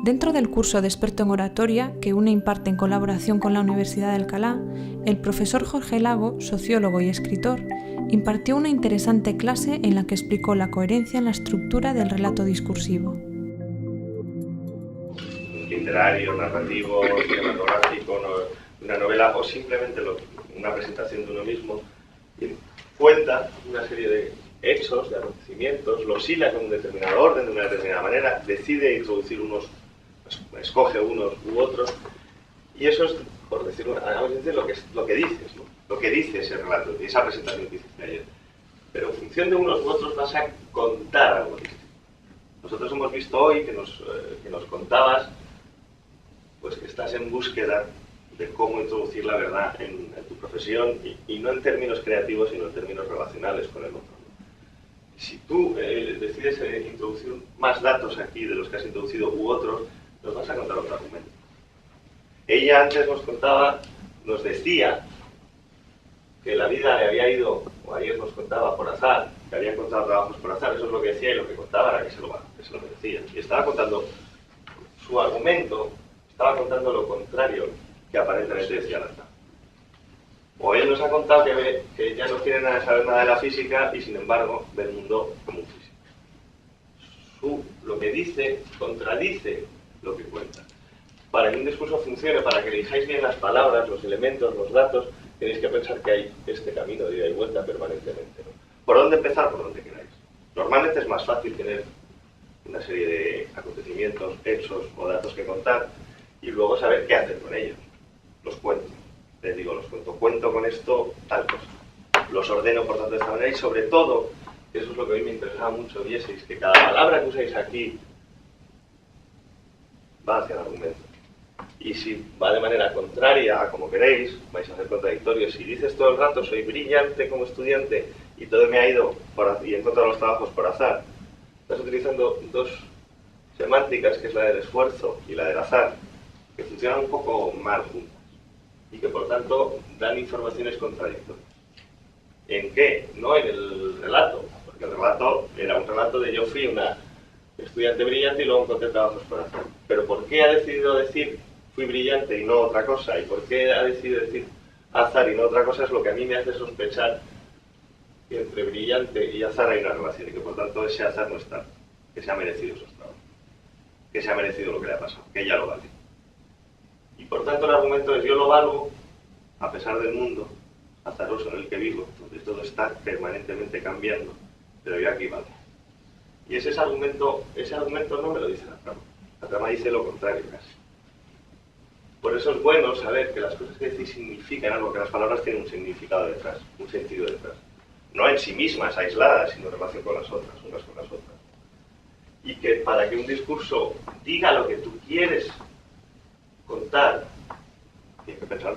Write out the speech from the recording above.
Dentro del curso de experto en oratoria, que UNE imparte en colaboración con la Universidad de Alcalá, el profesor Jorge Lago, sociólogo y escritor, impartió una interesante clase en la que explicó la coherencia en la estructura del relato discursivo. Literario, narrativo, cinematográfico, una novela o simplemente una presentación de uno mismo, cuenta una serie de hechos, de acontecimientos, los hila en un determinado orden, de una determinada manera, decide introducir unos, escoge unos u otros, y eso es, por decirlo, lo que dices, ¿no? Lo que dice ese relato, esa presentación que hiciste ayer. Pero en función de unos u otros vas a contar algo distinto. Nosotros hemos visto hoy que nos contabas pues que estás en búsqueda de cómo introducir la verdad en tu profesión y no en términos creativos, sino en términos relacionales con el otro. Si tú decides introducir más datos aquí de los que has introducido u otros, nos vas a contar otro argumento. Ella antes nos decía que la vida le había ido, o ayer nos contaba, por azar, que había encontrado trabajos por azar. Eso es lo que decía, y lo que contaba era que se lo merecía. Y estaba contando su argumento, estaba contando lo contrario que aparentemente decía la verdad. O él nos ha contado que ya no quiere saber nada de la física y sin embargo ve el mundo como un físico. Lo que dice contradice lo que cuenta. Para que un discurso funcione, para que elijáis bien las palabras, los elementos, los datos, tenéis que pensar que hay este camino de ida y vuelta permanentemente, ¿no? ¿Por dónde empezar? Por donde queráis. Normalmente es más fácil tener una serie de acontecimientos, hechos o datos que contar y luego saber qué hacer con ellos. Los cuento. Les digo, cuento con esto, tal cosa. Los ordeno, por tanto, de esta manera y sobre todo, que eso es lo que a mí me interesaba mucho, vieseis, que cada palabra que usáis aquí va hacia el argumento. Y si va de manera contraria a como queréis, vais a ser contradictorios. Si dices todo el rato, soy brillante como estudiante y todo me ha ido y he encontrado los trabajos por azar, estás utilizando dos semánticas, que es la del esfuerzo y la del azar, que funcionan un poco mal juntas y que por tanto dan informaciones contradictorias. ¿En qué? No en el relato, porque el relato era un relato de yo fui una estudiante brillante y luego encontré trabajos por azar. Pero ¿por qué ha decidido decir fui brillante y no otra cosa? ¿Y por qué ha decidido decir azar y no otra cosa? Es lo que a mí me hace sospechar que entre brillante y azar hay una relación y que por tanto ese azar no está, que se ha merecido esos trabajos, que se ha merecido lo que le ha pasado, que ella lo vale. Y por tanto el argumento es yo lo valgo a pesar del mundo azaroso en el que vivo, donde todo está permanentemente cambiando, pero yo aquí valgo. Y ese argumento no me lo dice la trama. La trama dice lo contrario casi. Por eso es bueno saber que las cosas que decís significan algo, que las palabras tienen un significado detrás, un sentido detrás. No en sí mismas, aisladas, sino en relación con las otras, unas con las otras. Y que para que un discurso diga lo que tú quieres contar, tienes que pensar.